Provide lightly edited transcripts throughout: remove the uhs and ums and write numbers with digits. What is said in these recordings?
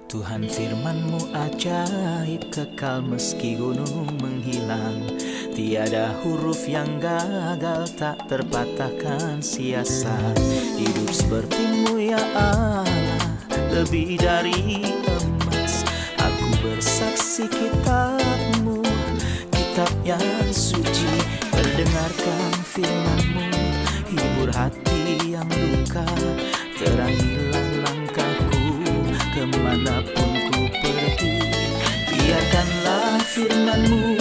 Tuhan firman-Mu ajaib, kekal meski gunung menghilang. Tiada huruf yang gagal, tak terpatahkan siasat. Hidup seperti-Mu ya Allah, lebih dari emas. Aku bersaksi kitab-Mu, kitab yang suci. Mendengarkan firman-Mu, hibur hati yang luka. Terangilah langkahku kemanapun ku pergi. Biarkanlah firman-Mu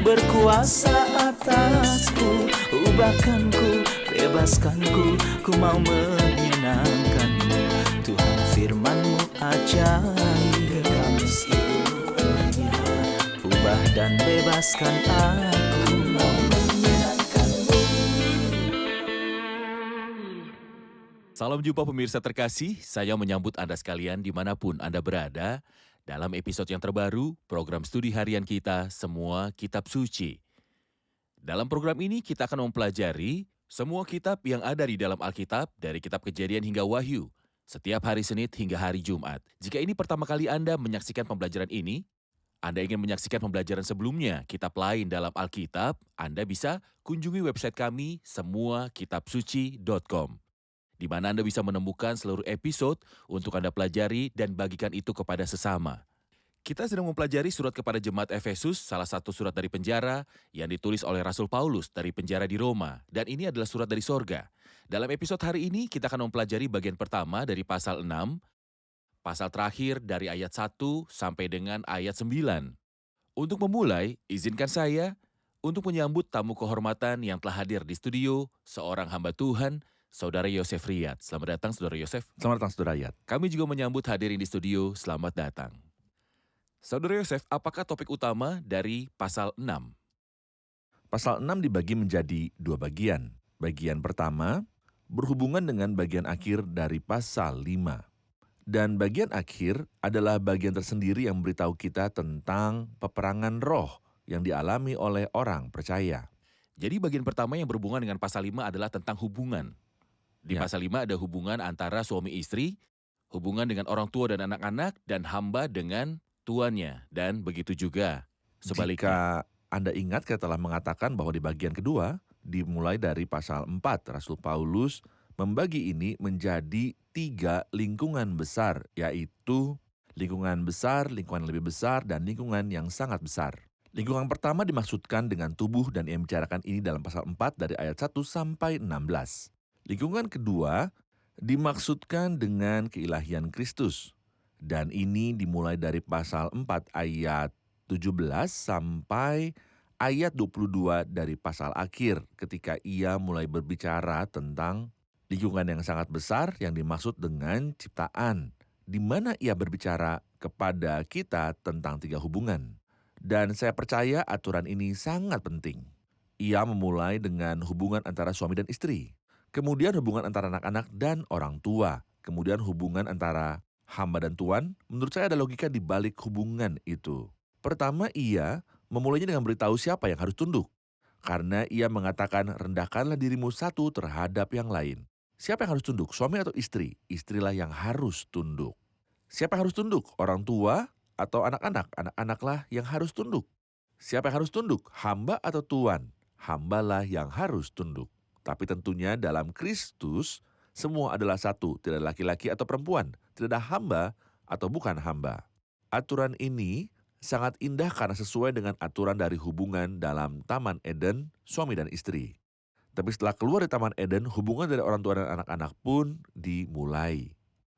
berkuasa atasku. Ubahkanku, bebaskanku, ku mau menyenangkan-Mu. Tuhan firman-Mu ajaib, kekal meski dunia. Ubah dan bebaskan aku, mau menyenangkan-Mu. Salam jumpa pemirsa terkasih, saya menyambut Anda sekalian dimanapun Anda berada dalam episode yang terbaru program studi harian kita Semua Kitab Suci. Dalam program ini kita akan mempelajari semua kitab yang ada di dalam Alkitab dari kitab Kejadian hingga Wahyu, setiap hari Senin hingga hari Jumat. Jika ini pertama kali Anda menyaksikan pembelajaran ini, Anda ingin menyaksikan pembelajaran sebelumnya, kitab lain dalam Alkitab, Anda bisa kunjungi website kami semuakitabsuci.com. di mana Anda bisa menemukan seluruh episode untuk Anda pelajari dan bagikan itu kepada sesama. Kita sedang mempelajari surat kepada jemaat Efesus, salah satu surat dari penjara yang ditulis oleh Rasul Paulus dari penjara di Roma, dan ini adalah surat dari sorga. Dalam episode hari ini kita akan mempelajari bagian pertama dari pasal 6, pasal terakhir dari ayat 1 sampai dengan ayat 9. Untuk memulai, izinkan saya untuk menyambut tamu kehormatan yang telah hadir di studio, seorang hamba Tuhan, Saudara Yosef Riyad. Selamat datang, Saudara Yosef. Selamat datang, Saudara Riyad. Kami juga menyambut hadirin di studio, selamat datang. Saudara Yosef, apakah topik utama dari pasal 6? Pasal 6 dibagi menjadi dua bagian. Bagian pertama berhubungan dengan bagian akhir dari pasal 5. Dan bagian akhir adalah bagian tersendiri yang memberitahu kita tentang peperangan roh yang dialami oleh orang percaya. Jadi bagian pertama yang berhubungan dengan pasal 5 adalah tentang hubungan. Di Ya. pasal 5 ada hubungan antara suami istri, hubungan dengan orang tua dan anak-anak, dan hamba dengan tuannya. Dan begitu juga sebaliknya. Jika Anda ingat, kita telah mengatakan bahwa di bagian kedua, dimulai dari pasal 4, Rasul Paulus membagi ini menjadi 3 lingkungan besar, yaitu lingkungan besar, lingkungan lebih besar, dan lingkungan yang sangat besar. Lingkungan pertama dimaksudkan dengan tubuh dan ia membicarakan ini dalam pasal 4 dari ayat 1 sampai 16. Lingkungan kedua dimaksudkan dengan keilahian Kristus. Dan ini dimulai dari pasal 4 ayat 17 sampai ayat 22 dari pasal akhir ketika ia mulai berbicara tentang lingkungan yang sangat besar yang dimaksud dengan ciptaan, di mana ia berbicara kepada kita tentang 3 hubungan. Dan saya percaya aturan ini sangat penting. Ia memulai dengan hubungan antara suami dan istri, kemudian hubungan antara anak-anak dan orang tua, kemudian hubungan antara hamba dan tuan. Menurut saya ada logika di balik hubungan itu. Pertama, ia memulainya dengan beritahu siapa yang harus tunduk. Karena ia mengatakan, rendahkanlah dirimu satu terhadap yang lain. Siapa yang harus tunduk? Suami atau istri? Istrilah yang harus tunduk. Siapa yang harus tunduk? Orang tua atau anak-anak? Anak-anaklah yang harus tunduk. Siapa yang harus tunduk? Hamba atau tuan? Hambalah yang harus tunduk. Tapi tentunya dalam Kristus, semua adalah satu, tidak ada laki-laki atau perempuan, tidak ada hamba atau bukan hamba. Aturan ini sangat indah karena sesuai dengan aturan dari hubungan dalam Taman Eden, suami dan istri. Tapi setelah keluar dari Taman Eden, hubungan dari orang tua dan anak-anak pun dimulai.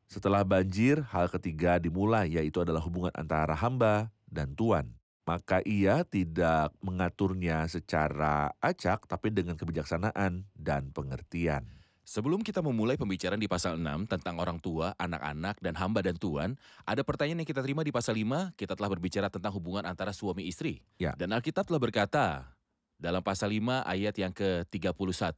Setelah banjir, hal ketiga dimulai, yaitu adalah hubungan antara hamba dan tuan. Maka ia tidak mengaturnya secara acak, tapi dengan kebijaksanaan dan pengertian. Sebelum kita memulai pembicaraan di pasal 6 tentang orang tua, anak-anak, dan hamba dan tuan, ada pertanyaan yang kita terima di pasal 5, kita telah berbicara tentang hubungan antara suami istri. Ya. Dan Alkitab telah berkata, dalam pasal 5 ayat yang ke-31,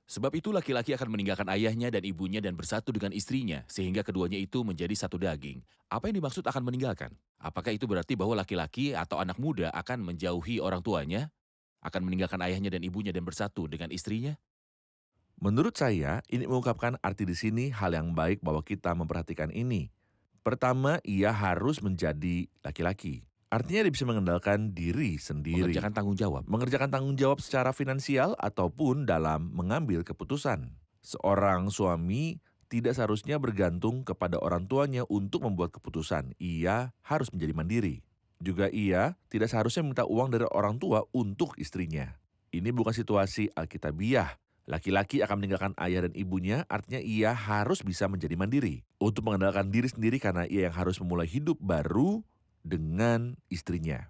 sebab itu laki-laki akan meninggalkan ayahnya dan ibunya dan bersatu dengan istrinya, sehingga keduanya itu menjadi satu daging. Apa yang dimaksud akan meninggalkan? Apakah itu berarti bahwa laki-laki atau anak muda akan menjauhi orang tuanya? Akan meninggalkan ayahnya dan ibunya dan bersatu dengan istrinya? Menurut saya, ini mengungkapkan arti di sini hal yang baik bahwa kita memperhatikan ini. Pertama, ia harus menjadi laki-laki. Artinya dia bisa mengendalikan diri sendiri. Mengerjakan tanggung jawab. Mengerjakan tanggung jawab secara finansial ataupun dalam mengambil keputusan. Seorang suami tidak seharusnya bergantung kepada orang tuanya untuk membuat keputusan. Ia harus menjadi mandiri. Juga ia tidak seharusnya minta uang dari orang tua untuk istrinya. Ini bukan situasi alkitabiah. Laki-laki akan meninggalkan ayah dan ibunya, artinya ia harus bisa menjadi mandiri. Untuk mengandalkan diri sendiri karena ia yang harus memulai hidup baru dengan istrinya.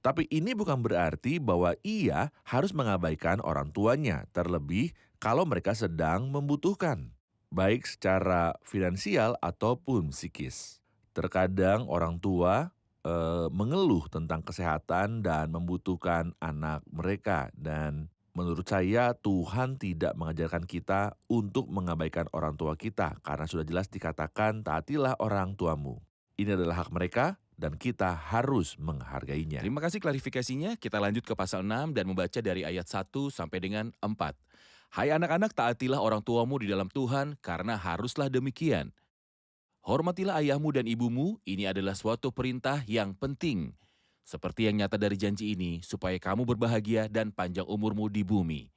Tapi ini bukan berarti bahwa ia harus mengabaikan orang tuanya, terlebih kalau mereka sedang membutuhkan, baik secara finansial ataupun psikis. Terkadang orang tua mengeluh tentang kesehatan dan membutuhkan anak mereka, dan menurut saya Tuhan tidak mengajarkan kita untuk mengabaikan orang tua kita karena sudah jelas dikatakan taatilah orang tuamu. Ini adalah hak mereka dan kita harus menghargainya. Terima kasih klarifikasinya. Kita lanjut ke pasal 6 dan membaca dari ayat 1 sampai dengan 4. Hai anak-anak, taatilah orang tuamu di dalam Tuhan, karena haruslah demikian. Hormatilah ayahmu dan ibumu, ini adalah suatu perintah yang penting. Seperti yang nyata dari janji ini, supaya kamu berbahagia dan panjang umurmu di bumi.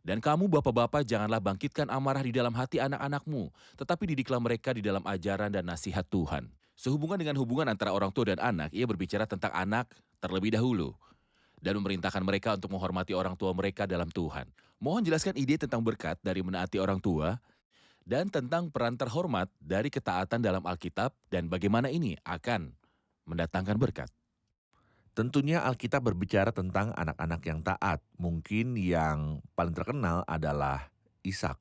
Dan kamu bapak-bapak janganlah bangkitkan amarah di dalam hati anak-anakmu, tetapi didiklah mereka di dalam ajaran dan nasihat Tuhan. Sehubungan dengan hubungan antara orang tua dan anak, ia berbicara tentang anak terlebih dahulu dan memerintahkan mereka untuk menghormati orang tua mereka dalam Tuhan. Mohon jelaskan ide tentang berkat dari menaati orang tua dan tentang peran terhormat dari ketaatan dalam Alkitab dan bagaimana ini akan mendatangkan berkat. Tentunya Alkitab berbicara tentang anak-anak yang taat. Mungkin yang paling terkenal adalah Ishak.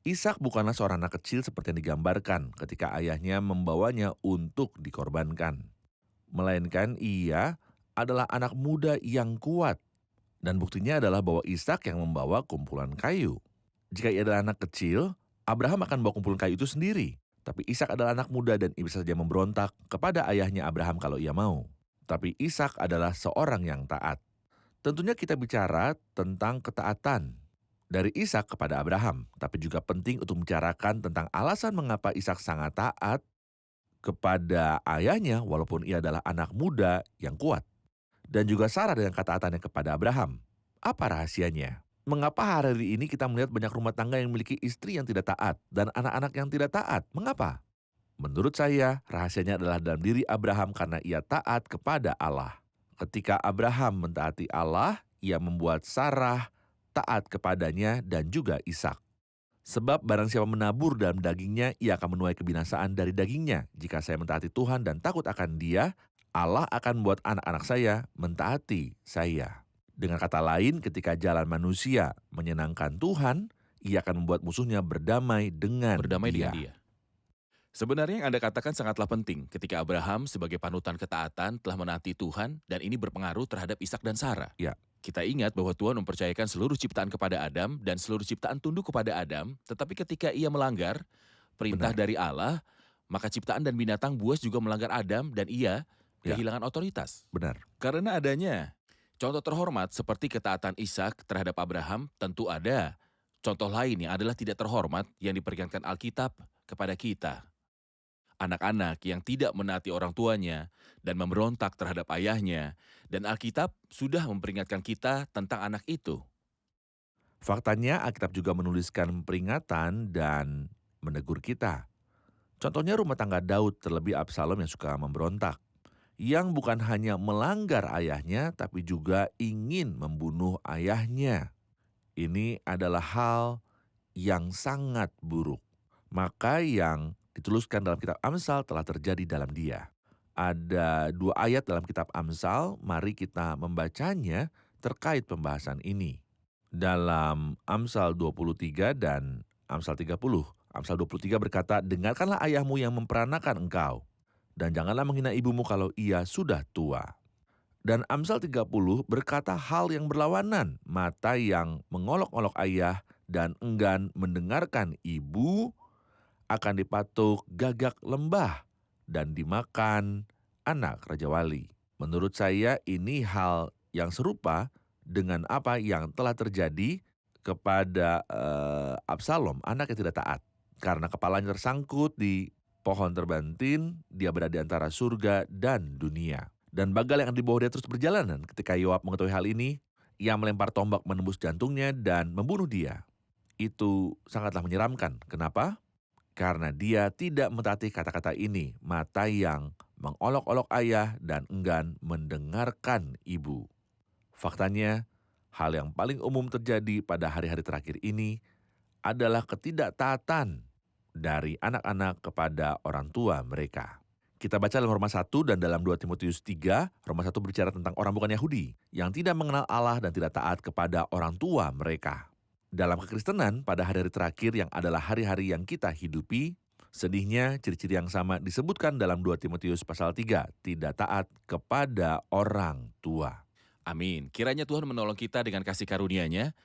Ishak bukanlah seorang anak kecil seperti yang digambarkan ketika ayahnya membawanya untuk dikorbankan. Melainkan ia adalah anak muda yang kuat. Dan buktinya adalah bahwa Ishak yang membawa kumpulan kayu. Jika ia adalah anak kecil, Abraham akan bawa kumpulan kayu itu sendiri. Tapi Ishak adalah anak muda dan ia bisa saja memberontak kepada ayahnya Abraham kalau ia mau. Tapi Ishak adalah seorang yang taat. Tentunya kita bicara tentang ketaatan dari Ishak kepada Abraham. Tapi juga penting untuk membicarakan tentang alasan mengapa Ishak sangat taat kepada ayahnya walaupun ia adalah anak muda yang kuat. Dan juga Sarah dengan ketaatannya kepada Abraham. Apa rahasianya? Mengapa hari ini kita melihat banyak rumah tangga yang memiliki istri yang tidak taat dan anak-anak yang tidak taat? Mengapa? Menurut saya, rahasianya adalah dalam diri Abraham karena ia taat kepada Allah. Ketika Abraham mentaati Allah, ia membuat Sarah taat kepadanya dan juga Ishak. Sebab barang siapa menabur dalam dagingnya, ia akan menuai kebinasaan dari dagingnya. Jika saya mentaati Tuhan dan takut akan Dia, Allah akan membuat anak-anak saya mentaati saya. Dengan kata lain, ketika jalan manusia menyenangkan Tuhan, ia akan membuat musuhnya berdamai dengan dia. Sebenarnya yang Anda katakan sangatlah penting ketika Abraham sebagai panutan ketaatan telah menaati Tuhan dan ini berpengaruh terhadap Ishak dan Sarah. Ya. Kita ingat bahwa Tuhan mempercayakan seluruh ciptaan kepada Adam dan seluruh ciptaan tunduk kepada Adam, tetapi ketika ia melanggar perintah dari Allah, maka ciptaan dan binatang buas juga melanggar Adam dan ia kehilangan otoritas. Benar. Karena adanya contoh terhormat seperti ketaatan Ishak terhadap Abraham, tentu ada contoh lain yang adalah tidak terhormat yang diperingatkan Alkitab kepada kita. Anak-anak yang tidak menaati orang tuanya dan memberontak terhadap ayahnya, dan Alkitab sudah memperingatkan kita tentang anak itu. Faktanya Alkitab juga menuliskan peringatan dan menegur kita. Contohnya rumah tangga Daud terlebih Absalom yang suka memberontak. Yang bukan hanya melanggar ayahnya tapi juga ingin membunuh ayahnya. Ini adalah hal yang sangat buruk. Maka yang dituliskan dalam kitab Amsal telah terjadi dalam dia. Ada 2 ayat dalam kitab Amsal, mari kita membacanya terkait pembahasan ini. Dalam Amsal 23 dan Amsal 30. Amsal 23 berkata, dengarkanlah ayahmu yang memperanakan engkau, dan janganlah menghina ibumu kalau ia sudah tua. Dan Amsal 30 berkata hal yang berlawanan, mata yang mengolok-olok ayah dan enggan mendengarkan ibu akan dipatuk gagak lembah dan dimakan anak Raja Wali. Menurut saya ini hal yang serupa dengan apa yang telah terjadi kepada Absalom, anak yang tidak taat. Karena kepalanya tersangkut di Pohon terbantin, dia berada di antara surga dan dunia. Dan bagal yang di bawah dia terus berjalan. Dan ketika Yoab mengetahui hal ini, ia melempar tombak menembus jantungnya dan membunuh dia. Itu sangatlah menyeramkan. Kenapa? Karena dia tidak mentaati kata-kata ini, mata yang mengolok-olok ayah dan enggan mendengarkan ibu. Faktanya, hal yang paling umum terjadi pada hari-hari terakhir ini adalah ketidaktaatan dari anak-anak kepada orang tua mereka. Kita baca dalam Roma 1 dan dalam 2 Timotius 3, Roma 1 berbicara tentang orang bukan Yahudi yang tidak mengenal Allah dan tidak taat kepada orang tua mereka. Dalam kekristenan, pada hari-hari terakhir yang adalah hari-hari yang kita hidupi, sedihnya ciri-ciri yang sama disebutkan dalam 2 Timotius pasal 3, tidak taat kepada orang tua. Amin. Kiranya Tuhan menolong kita dengan kasih karunia-Nya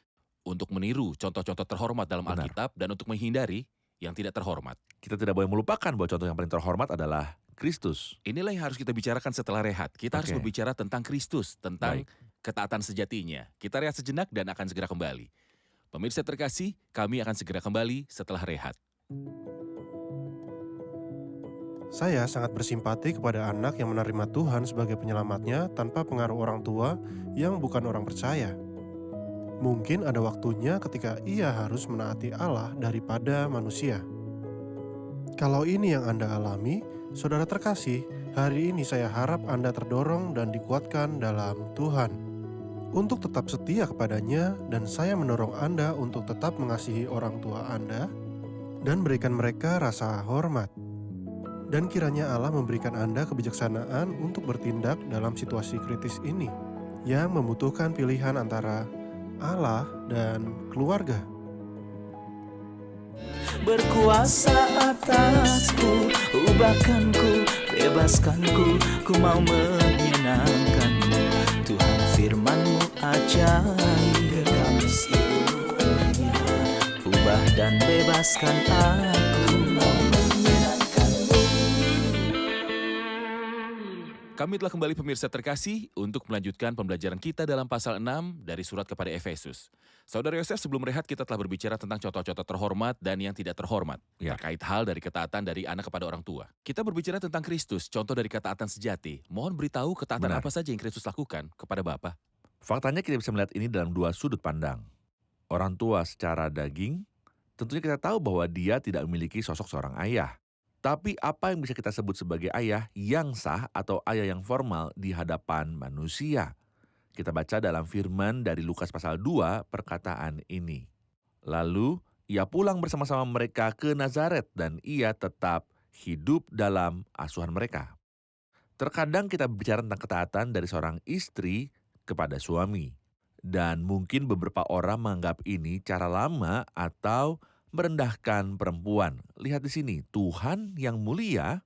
untuk meniru contoh-contoh terhormat dalam Benar. Alkitab dan untuk menghindari yang tidak terhormat. Kita tidak boleh melupakan bahwa contoh yang paling terhormat adalah Kristus. Inilah yang harus kita bicarakan setelah rehat. Kita harus Oke. berbicara tentang Kristus, tentang Baik. ketaatan sejatinya. Kita rehat sejenak dan akan segera kembali. Pemirsa terkasih, kami akan segera kembali setelah rehat. Saya sangat bersimpati kepada anak yang menerima Tuhan sebagai penyelamatnya tanpa pengaruh orang tua yang bukan orang percaya. Mungkin ada waktunya ketika ia harus menaati Allah daripada manusia. Kalau ini yang Anda alami, saudara terkasih, hari ini saya harap Anda terdorong dan dikuatkan dalam Tuhan untuk tetap setia kepadanya, dan saya mendorong Anda untuk tetap mengasihi orang tua Anda dan berikan mereka rasa hormat. Dan kiranya Allah memberikan Anda kebijaksanaan untuk bertindak dalam situasi kritis ini yang membutuhkan pilihan antara Allah dan keluarga. Berkuasa atasku, ubahkanku, bebaskanku, ku mau menyenangkanmu. Tuhan firman-Mu ajaib, kami seluruhnya. Ubah dan bebaskan aku, mau menyenangkanmu. Kami telah kembali pemirsa terkasih untuk melanjutkan pembelajaran kita dalam pasal 6 dari surat kepada Efesus. Saudara Yosef, sebelum rehat kita telah berbicara tentang contoh-contoh terhormat dan yang tidak terhormat. Ya. Terkait hal dari ketaatan dari anak kepada orang tua. Kita berbicara tentang Kristus, contoh dari ketaatan sejati. Mohon beritahu ketaatan Benar. apa saja yang Kristus lakukan kepada Bapa. Faktanya kita bisa melihat ini dalam dua sudut pandang. Orang tua secara daging, tentunya kita tahu bahwa dia tidak memiliki sosok seorang ayah. Tapi apa yang bisa kita sebut sebagai ayah yang sah atau ayah yang formal di hadapan manusia? Kita baca dalam firman dari Lukas pasal 2 perkataan ini. Lalu ia pulang bersama-sama mereka ke Nazaret dan ia tetap hidup dalam asuhan mereka. Terkadang kita berbicara tentang ketaatan dari seorang istri kepada suami. Dan mungkin beberapa orang menganggap ini cara lama atau merendahkan perempuan. Lihat di sini, Tuhan yang mulia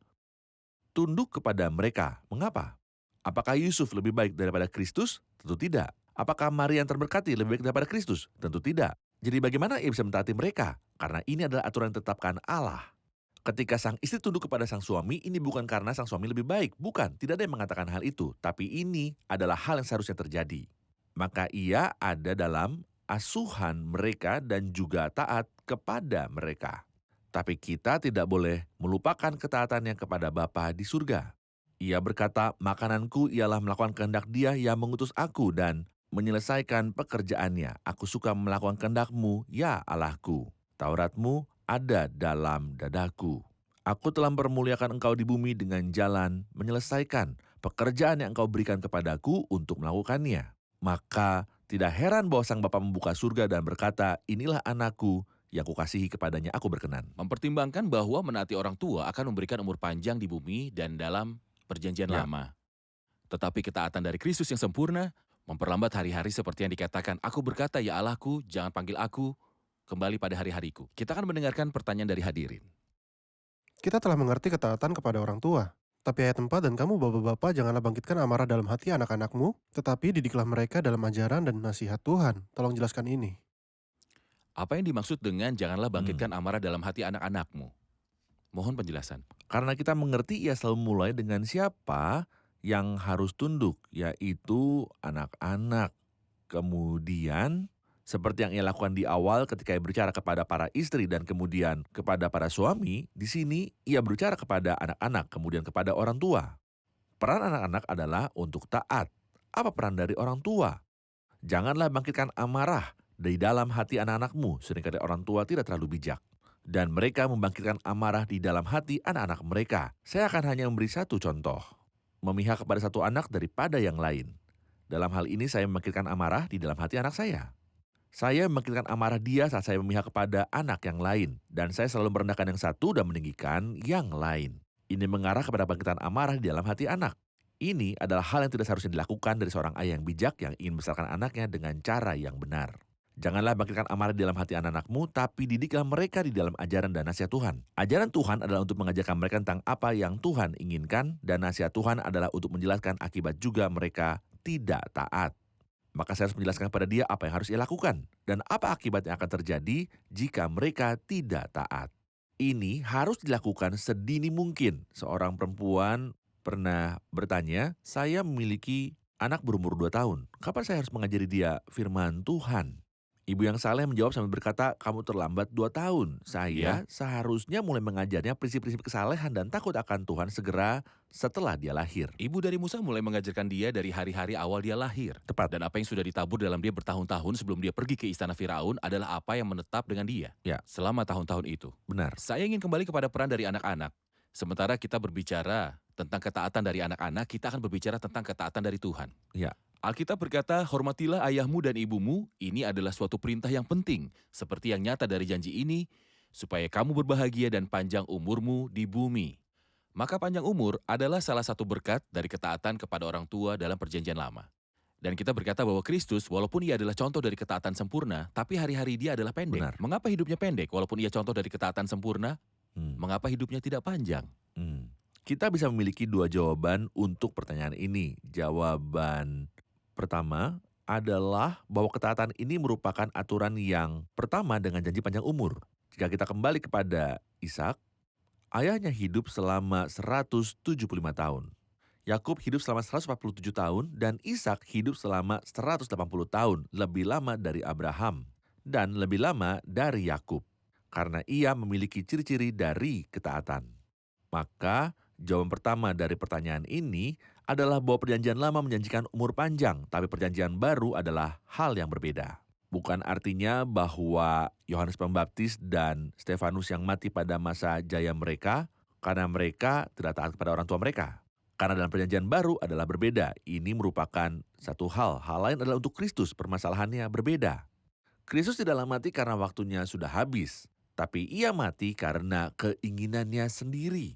tunduk kepada mereka. Mengapa? Apakah Yusuf lebih baik daripada Kristus? Tentu tidak. Apakah Maria yang terberkati lebih baik daripada Kristus? Tentu tidak. Jadi bagaimana ia bisa mentaati mereka? Karena ini adalah aturan yang ditetapkan Allah. Ketika sang istri tunduk kepada sang suami, ini bukan karena sang suami lebih baik. Bukan, tidak ada yang mengatakan hal itu. Tapi ini adalah hal yang seharusnya terjadi. Maka ia ada dalam asuhan mereka dan juga taat kepada mereka. Tapi kita tidak boleh melupakan ketaatannya kepada Bapa di surga. Ia berkata, makananku ialah melakukan kehendak Dia yang mengutus aku dan menyelesaikan pekerjaannya. Aku suka melakukan kehendak-Mu, ya Allahku. Taurat-Mu ada dalam dadaku. Aku telah mempermuliakan Engkau di bumi dengan jalan menyelesaikan pekerjaan yang Engkau berikan kepadaku untuk melakukannya. Maka tidak heran bahwa sang Bapa membuka surga dan berkata, inilah anakku yang kukasihi, kepadanya aku berkenan. Mempertimbangkan bahwa menaati orang tua akan memberikan umur panjang di bumi dan dalam perjanjian Ya. lama. Tetapi ketaatan dari Kristus yang sempurna memperlambat hari-hari seperti yang dikatakan, aku berkata ya Allahku, jangan panggil aku kembali pada hari-hariku. Kita akan mendengarkan pertanyaan dari hadirin. Kita telah mengerti ketaatan kepada orang tua. Tapi ayat 4, dan kamu bapak-bapak janganlah bangkitkan amarah dalam hati anak-anakmu, tetapi didiklah mereka dalam ajaran dan nasihat Tuhan. Tolong jelaskan ini. Apa yang dimaksud dengan janganlah bangkitkan amarah dalam hati anak-anakmu? Mohon penjelasan. Karena kita mengerti ia selalu mulai dengan siapa yang harus tunduk, yaitu anak-anak. Kemudian Seperti yang ia lakukan di awal ketika ia berbicara kepada para istri dan kemudian kepada para suami, di sini ia berbicara kepada anak-anak, kemudian kepada orang tua. Peran anak-anak adalah untuk taat. Apa peran dari orang tua? Janganlah bangkitkan amarah di dalam hati anak-anakmu, seringkali orang tua tidak terlalu bijak. Dan mereka membangkitkan amarah di dalam hati anak-anak mereka. Saya akan hanya memberi satu contoh. Memihak kepada satu anak daripada yang lain. Dalam hal ini saya membangkitkan amarah di dalam hati anak saya. Saya membangkitkan amarah dia saat saya memihak kepada anak yang lain. Dan saya selalu merendahkan yang satu dan meninggikan yang lain. Ini mengarah kepada bangkitan amarah di dalam hati anak. Ini adalah hal yang tidak seharusnya dilakukan dari seorang ayah yang bijak yang ingin membesarkan anaknya dengan cara yang benar. Janganlah bangkitkan amarah di dalam hati anak-anakmu, tapi didiklah mereka di dalam ajaran dan nasihat Tuhan. Ajaran Tuhan adalah untuk mengajarkan mereka tentang apa yang Tuhan inginkan, dan nasihat Tuhan adalah untuk menjelaskan akibat juga mereka tidak taat. Maka saya harus menjelaskan kepada dia apa yang harus ia lakukan, dan apa akibat yang akan terjadi jika mereka tidak taat. Ini harus dilakukan sedini mungkin. Seorang perempuan pernah bertanya, saya memiliki anak berumur 2 tahun. Kapan saya harus mengajari dia firman Tuhan? Ibu yang saleh menjawab sambil berkata, kamu terlambat 2 tahun. Saya seharusnya mulai mengajarnya prinsip-prinsip kesalehan dan takut akan Tuhan segera setelah dia lahir. Ibu dari Musa mulai mengajarkan dia dari hari-hari awal dia lahir. Tepat. Dan apa yang sudah ditabur dalam dia bertahun-tahun sebelum dia pergi ke istana Firaun adalah apa yang menetap dengan dia Ya. selama tahun-tahun itu. Benar. Saya ingin kembali kepada peran dari anak-anak. Sementara kita berbicara tentang ketaatan dari anak-anak, kita akan berbicara tentang ketaatan dari Tuhan. Ya. Alkitab berkata, hormatilah ayahmu dan ibumu, ini adalah suatu perintah yang penting, seperti yang nyata dari janji ini, supaya kamu berbahagia dan panjang umurmu di bumi. Maka panjang umur adalah salah satu berkat dari ketaatan kepada orang tua dalam perjanjian lama. Dan kita berkata bahwa Kristus, walaupun ia adalah contoh dari ketaatan sempurna, tapi hari-hari dia adalah pendek. Benar. Mengapa hidupnya pendek? Walaupun ia contoh dari ketaatan sempurna, mengapa hidupnya tidak panjang? Kita bisa memiliki 2 jawaban untuk pertanyaan ini. Jawaban pertama adalah bahwa ketaatan ini merupakan aturan yang pertama dengan janji panjang umur. Jika kita kembali kepada Ishak, ayahnya hidup selama 175 tahun. Yakub hidup selama 147 tahun dan Ishak hidup selama 180 tahun, lebih lama dari Abraham dan lebih lama dari Yakub. Karena ia memiliki ciri-ciri dari ketaatan. Maka jawaban pertama dari pertanyaan ini adalah bahwa perjanjian lama menjanjikan umur panjang, tapi perjanjian baru adalah hal yang berbeda. Bukan artinya bahwa Yohanes Pembaptis dan Stefanus yang mati pada masa jaya mereka karena mereka tidak taat kepada orang tua mereka. Karena dalam perjanjian baru adalah berbeda. Ini merupakan satu hal. Hal lain adalah untuk Kristus, permasalahannya berbeda. Kristus tidaklah mati karena waktunya sudah habis, tapi ia mati karena keinginannya sendiri.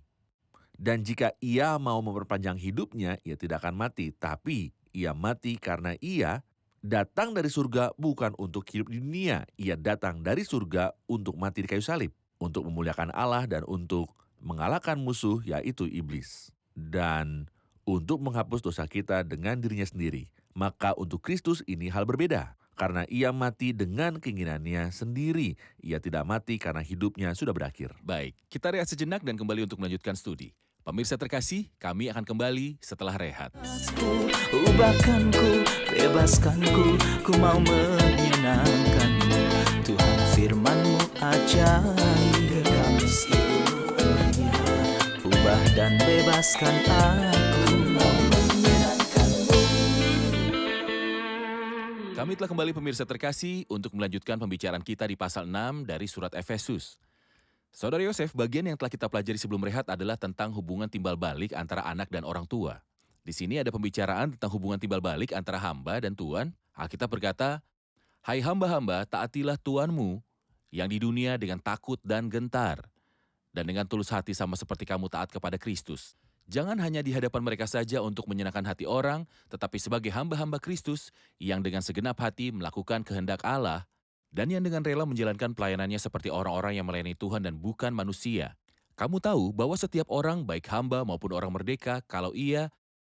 Dan jika ia mau memperpanjang hidupnya, ia tidak akan mati. Tapi ia mati karena ia datang dari surga bukan untuk hidup di dunia. Ia datang dari surga untuk mati di kayu salib. Untuk memuliakan Allah dan untuk mengalahkan musuh yaitu iblis. Dan untuk menghapus dosa kita dengan dirinya sendiri. Maka untuk Kristus ini hal berbeda. Karena ia mati dengan keinginannya sendiri. Ia tidak mati karena hidupnya sudah berakhir. Baik, kita rehat sejenak dan kembali untuk melanjutkan studi. Pemirsa terkasih, kami akan kembali setelah rehat. Ubahkanku, bebaskanku, ku mau menyenangkanmu. Tuhan firman-Mu ajaib, kami seluruhnya. Ubah dan bebaskan aku, mau menyenangkanmu. Kami telah kembali pemirsa terkasih untuk melanjutkan pembicaraan kita di pasal 6 dari surat Efesus. Saudara Yosef, bagian yang telah kita pelajari sebelum rehat adalah tentang hubungan timbal balik antara anak dan orang tua. Di sini ada pembicaraan tentang hubungan timbal balik antara hamba dan tuan. Alkitab berkata, hai hamba-hamba, taatilah tuanmu yang di dunia dengan takut dan gentar, dan dengan tulus hati sama seperti kamu taat kepada Kristus. Jangan hanya di hadapan mereka saja untuk menyenangkan hati orang, tetapi sebagai hamba-hamba Kristus yang dengan segenap hati melakukan kehendak Allah, dan yang dengan rela menjalankan pelayanannya seperti orang-orang yang melayani Tuhan dan bukan manusia. Kamu tahu bahwa setiap orang, baik hamba maupun orang merdeka, kalau ia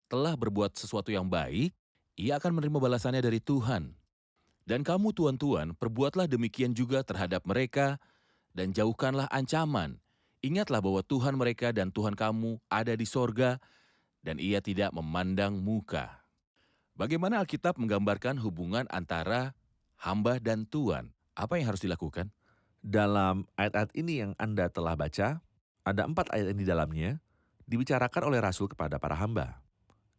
telah berbuat sesuatu yang baik, ia akan menerima balasannya dari Tuhan. Dan kamu tuan-tuan, perbuatlah demikian juga terhadap mereka, dan jauhkanlah ancaman. Ingatlah bahwa Tuhan mereka dan Tuhan kamu ada di sorga, dan ia tidak memandang muka. Bagaimana Alkitab menggambarkan hubungan antara hamba dan tuan. Apa yang harus dilakukan? Dalam ayat-ayat ini yang Anda telah baca, ada 4 ayat yang di dalamnya dibicarakan oleh Rasul kepada para hamba.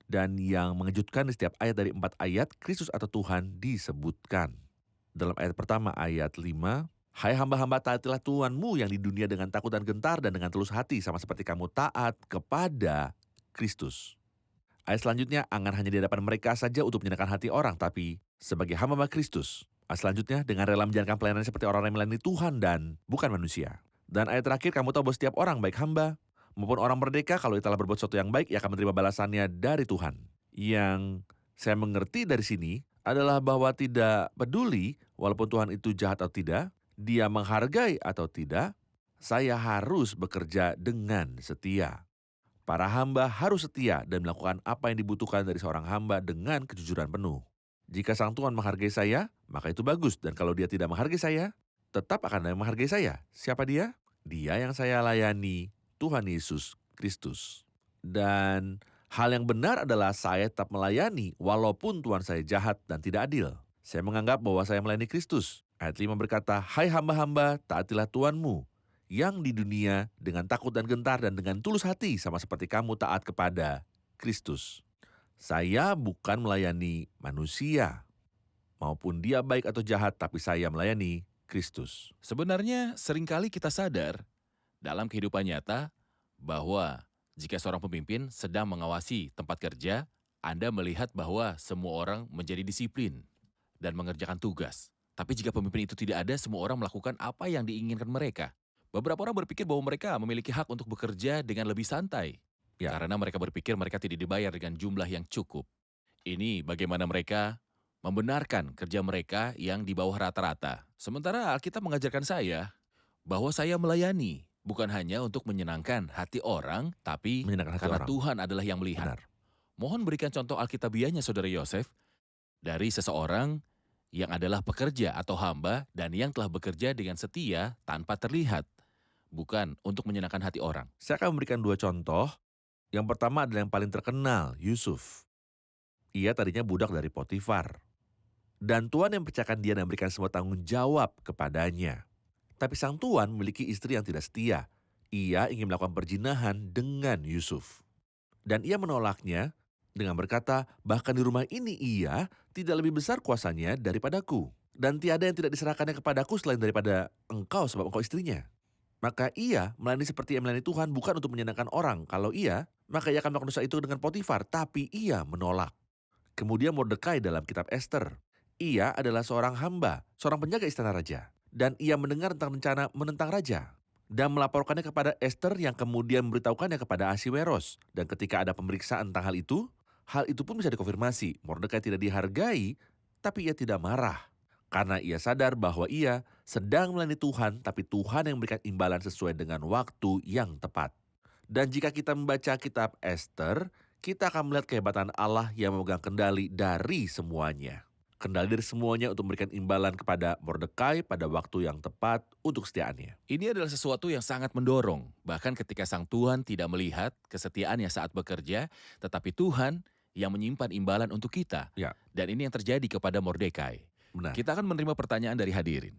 Dan yang mengejutkan di setiap ayat dari 4 ayat, Kristus atau Tuhan disebutkan. Dalam ayat pertama ayat 5, "Hai hamba-hamba, taatilah Tuhanmu yang di dunia dengan takut dan gentar dan dengan tulus hati, sama seperti kamu taat kepada Kristus." Ayat selanjutnya, "Angan hanya di hadapan mereka saja untuk menyenangkan hati orang, tapi sebagai hamba Kristus." Ayat selanjutnya, "Dengan rela menjalankan pelayanan seperti orang yang melayani Tuhan dan bukan manusia." Dan ayat terakhir, "Kamu tahu bahwa setiap orang, baik hamba maupun orang merdeka, kalau ia telah berbuat sesuatu yang baik, ia akan menerima balasannya dari Tuhan." Yang saya mengerti dari sini adalah bahwa tidak peduli walaupun Tuhan itu jahat atau tidak, dia menghargai atau tidak, saya harus bekerja dengan setia. Para hamba harus setia dan melakukan apa yang dibutuhkan dari seorang hamba dengan kejujuran penuh. Jika sang Tuhan menghargai saya, maka itu bagus. Dan kalau dia tidak menghargai saya, tetap akan ada yang menghargai saya. Siapa dia? Dia yang saya layani, Tuhan Yesus Kristus. Dan hal yang benar adalah saya tetap melayani walaupun Tuhan saya jahat dan tidak adil. Saya menganggap bahwa saya melayani Kristus. Ayat 5 berkata, "Hai hamba-hamba, taatilah Tuhanmu yang di dunia dengan takut dan gentar dan dengan tulus hati, sama seperti kamu taat kepada Kristus." Saya bukan melayani manusia, maupun dia baik atau jahat, tapi saya melayani Kristus. Sebenarnya seringkali kita sadar dalam kehidupan nyata bahwa jika seorang pemimpin sedang mengawasi tempat kerja, Anda melihat bahwa semua orang menjadi disiplin dan mengerjakan tugas. Tapi jika pemimpin itu tidak ada, semua orang melakukan apa yang diinginkan mereka. Beberapa orang berpikir bahwa mereka memiliki hak untuk bekerja dengan lebih santai. Ya. Karena mereka berpikir mereka tidak dibayar dengan jumlah yang cukup. Ini bagaimana mereka membenarkan kerja mereka yang di bawah rata-rata. Sementara Alkitab mengajarkan saya bahwa saya melayani bukan hanya untuk menyenangkan hati orang, tapi Menyenangkan hati karena orang. Tuhan adalah yang melihat. Benar. Mohon berikan contoh Alkitabiahnya Saudara Yosef dari seseorang yang adalah pekerja atau hamba dan yang telah bekerja dengan setia tanpa terlihat, bukan untuk menyenangkan hati orang. Saya akan memberikan 2 contoh. Yang pertama adalah yang paling terkenal, Yusuf. Ia tadinya budak dari Potifar. Dan Tuhan yang percayakan dia dan memberikan semua tanggung jawab kepadanya. Tapi sang Tuhan memiliki istri yang tidak setia. Ia ingin melakukan perzinahan dengan Yusuf. Dan ia menolaknya dengan berkata, "Bahkan di rumah ini ia tidak lebih besar kuasanya daripadaku. Dan tiada yang tidak diserahkannya kepadaku selain daripada engkau sebab engkau istrinya." Maka ia melayani seperti yang melayani Tuhan, bukan untuk menyenangkan orang. Kalau ia, maka ia akan melakukan dosa itu dengan Potifar, tapi ia menolak. Kemudian Mordekai dalam kitab Ester. Ia adalah seorang hamba, seorang penjaga istana raja. Dan ia mendengar tentang rencana menentang raja. Dan melaporkannya kepada Ester yang kemudian memberitahukannya kepada Ahasiweros. Dan ketika ada pemeriksaan tentang hal itu pun bisa dikonfirmasi. Mordekai tidak dihargai, tapi ia tidak marah. Karena ia sadar bahwa ia sedang melayani Tuhan, tapi Tuhan yang memberikan imbalan sesuai dengan waktu yang tepat. Dan jika kita membaca kitab Ester, kita akan melihat kehebatan Allah yang memegang kendali dari semuanya. Kendali dari semuanya untuk memberikan imbalan kepada Mordekai pada waktu yang tepat untuk kesetiaannya. Ini adalah sesuatu yang sangat mendorong, bahkan ketika sang Tuhan tidak melihat kesetiaannya saat bekerja, tetapi Tuhan yang menyimpan imbalan untuk kita. Ya. Dan ini yang terjadi kepada Mordekai. Benar. Kita akan menerima pertanyaan dari hadirin.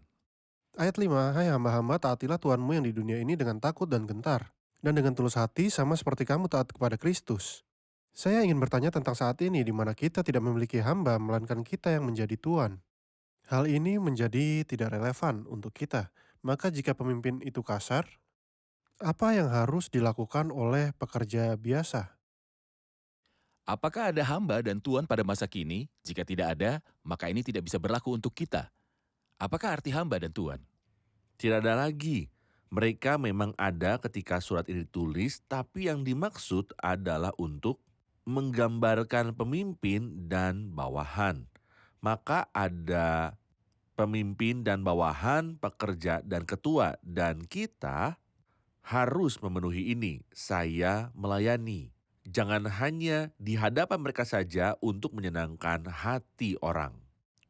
Ayat 5, "Hai hamba-hamba, taatilah Tuhanmu yang di dunia ini dengan takut dan gentar, dan dengan tulus hati sama seperti kamu taat kepada Kristus." Saya ingin bertanya tentang saat ini di mana kita tidak memiliki hamba, melainkan kita yang menjadi Tuhan. Hal ini menjadi tidak relevan untuk kita. Maka jika pemimpin itu kasar, apa yang harus dilakukan oleh pekerja biasa? Apakah ada hamba dan tuan pada masa kini? Jika tidak ada, maka ini tidak bisa berlaku untuk kita. Apakah arti hamba dan tuan? Tidak ada lagi. Mereka memang ada ketika surat ini ditulis, tapi yang dimaksud adalah untuk menggambarkan pemimpin dan bawahan. Maka ada pemimpin dan bawahan, pekerja dan ketua, dan kita harus memenuhi ini. Saya melayani. Jangan hanya di hadapan mereka saja untuk menyenangkan hati orang.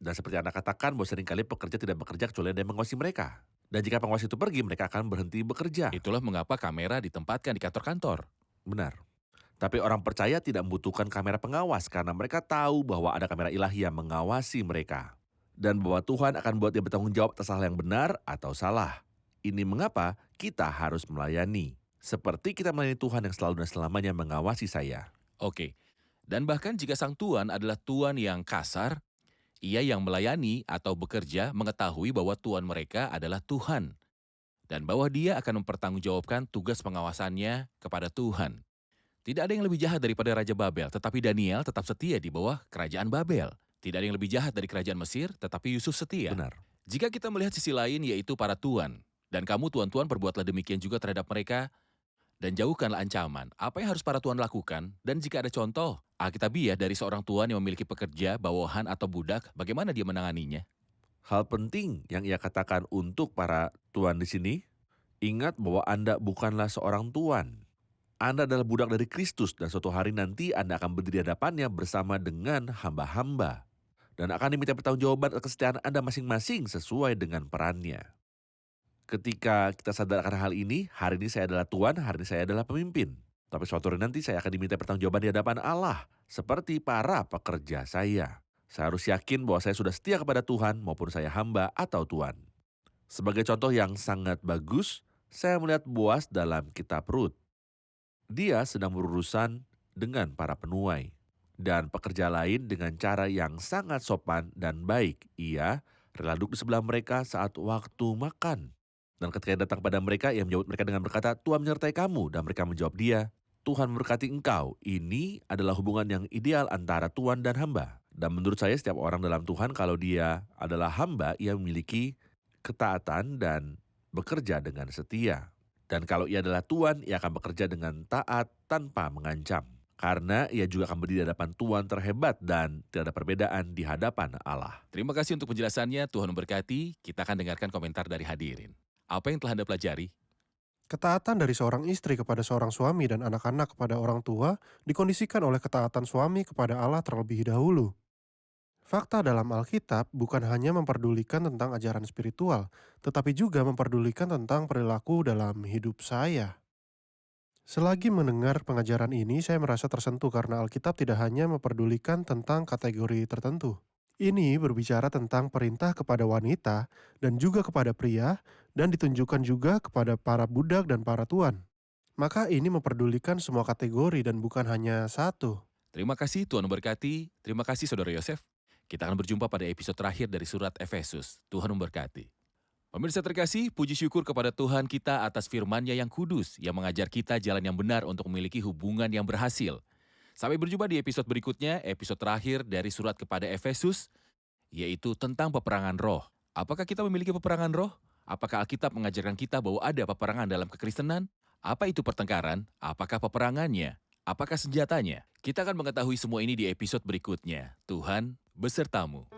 Dan seperti Anda katakan bahwa seringkali pekerja tidak bekerja kecuali ada yang mengawasi mereka. Dan jika pengawas itu pergi, mereka akan berhenti bekerja. Itulah mengapa kamera ditempatkan di kantor-kantor. Benar. Tapi orang percaya tidak membutuhkan kamera pengawas karena mereka tahu bahwa ada kamera ilahi yang mengawasi mereka. dan bahwa Tuhan akan buat dia bertanggung jawab atas hal yang benar atau salah. Ini mengapa kita harus melayani. Seperti kita melayani Tuhan yang selalu dan selamanya mengawasi saya. Oke, dan bahkan jika sang tuan adalah tuan yang kasar, ia yang melayani atau bekerja mengetahui bahwa tuan mereka adalah Tuhan. Dan bahwa dia akan mempertanggungjawabkan tugas pengawasannya kepada Tuhan. Tidak ada yang lebih jahat daripada Raja Babel, tetapi Daniel tetap setia di bawah kerajaan Babel. Tidak ada yang lebih jahat dari kerajaan Mesir, tetapi Yusuf setia. Benar. Jika kita melihat sisi lain, yaitu para tuan. Dan kamu tuan-tuan perbuatlah demikian juga terhadap mereka, dan jauhkanlah ancaman. Apa yang harus para tuan lakukan? Dan jika ada contoh Alkitabiah dari seorang tuan yang memiliki pekerja, bawahan atau budak, bagaimana dia menanganinya? Hal penting yang ia katakan untuk para tuan di sini, ingat bahwa Anda bukanlah seorang tuan. Anda adalah budak dari Kristus dan suatu hari nanti Anda akan berdiri di hadapannya bersama dengan hamba-hamba. Dan akan diminta pertanggungjawaban atas kesetiaan Anda masing-masing sesuai dengan perannya. Ketika kita sadar akan hal ini, hari ini saya adalah tuan, hari ini saya adalah pemimpin. Tapi suatu hari nanti saya akan diminta pertanggungjawaban di hadapan Allah, seperti para pekerja saya. Saya harus yakin bahwa saya sudah setia kepada Tuhan maupun saya hamba atau tuan. Sebagai contoh yang sangat bagus, saya melihat Boas dalam kitab Rut. Dia sedang berurusan dengan para penuai dan pekerja lain dengan cara yang sangat sopan dan baik. Ia rela duduk di sebelah mereka saat waktu makan. Dan ketika ia datang kepada mereka, ia menjawab mereka dengan berkata, Tuhan menyertai kamu. Dan mereka menjawab dia, Tuhan memberkati engkau. Ini adalah hubungan yang ideal antara tuan dan hamba. Dan menurut saya setiap orang dalam Tuhan kalau dia adalah hamba, ia memiliki ketaatan dan bekerja dengan setia. Dan kalau ia adalah tuan, ia akan bekerja dengan taat tanpa mengancam. Karena ia juga akan berdiri di hadapan tuan terhebat dan tidak ada perbedaan di hadapan Allah. Terima kasih untuk penjelasannya, Tuhan memberkati. Kita akan dengarkan komentar dari hadirin. Apa yang telah Anda pelajari? Ketaatan dari seorang istri kepada seorang suami dan anak-anak kepada orang tua dikondisikan oleh ketaatan suami kepada Allah terlebih dahulu. Fakta dalam Alkitab bukan hanya memperdulikan tentang ajaran spiritual, tetapi juga memperdulikan tentang perilaku dalam hidup saya. Selagi mendengar pengajaran ini, saya merasa tersentuh karena Alkitab tidak hanya memperdulikan tentang kategori tertentu. Ini berbicara tentang perintah kepada wanita dan juga kepada pria, dan ditunjukkan juga kepada para budak dan para tuan. Maka ini memperdulikan semua kategori dan bukan hanya satu. Terima kasih, Tuhan memberkati. Terima kasih, Saudara Yosef. Kita akan berjumpa pada episode terakhir dari surat Efesus. Tuhan memberkati. Pemirsa terkasih, puji syukur kepada Tuhan kita atas firman-Nya yang kudus, yang mengajar kita jalan yang benar untuk memiliki hubungan yang berhasil. Sampai berjumpa di episode berikutnya, episode terakhir dari surat kepada Efesus, yaitu tentang peperangan roh. Apakah kita memiliki peperangan roh? Apakah Alkitab mengajarkan kita bahwa ada peperangan dalam kekristenan? Apa itu pertengkaran? Apakah peperangannya? Apakah senjatanya? Kita akan mengetahui semua ini di episode berikutnya. Tuhan besertamu.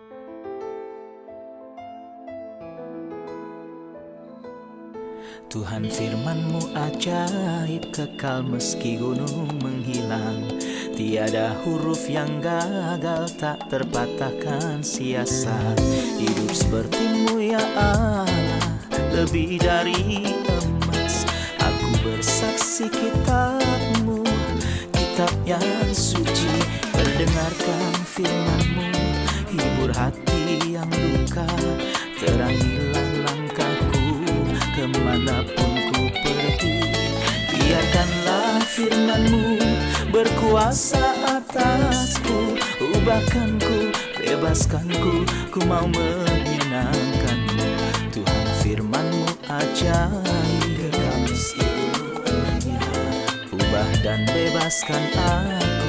Tuhan firman-Mu ajaib, kekal meski gunung menghilang. Tiada huruf yang gagal, tak terpatahkan siasat. Hidup seperti-Mu ya Allah, lebih dari emas. Aku bersaksi kitab-Mu, kitab yang suci. Mendengarkan firman-Mu, hibur hati yang luka. Terangilah langkahku kemanapun ku pergi. Biarkanlah firman-Mu berkuasa atasku. Ubahkanku, bebaskanku, ku mau menyenangkan-Mu. Tuhan firman-Mu ajaib, ubah dan bebaskan aku.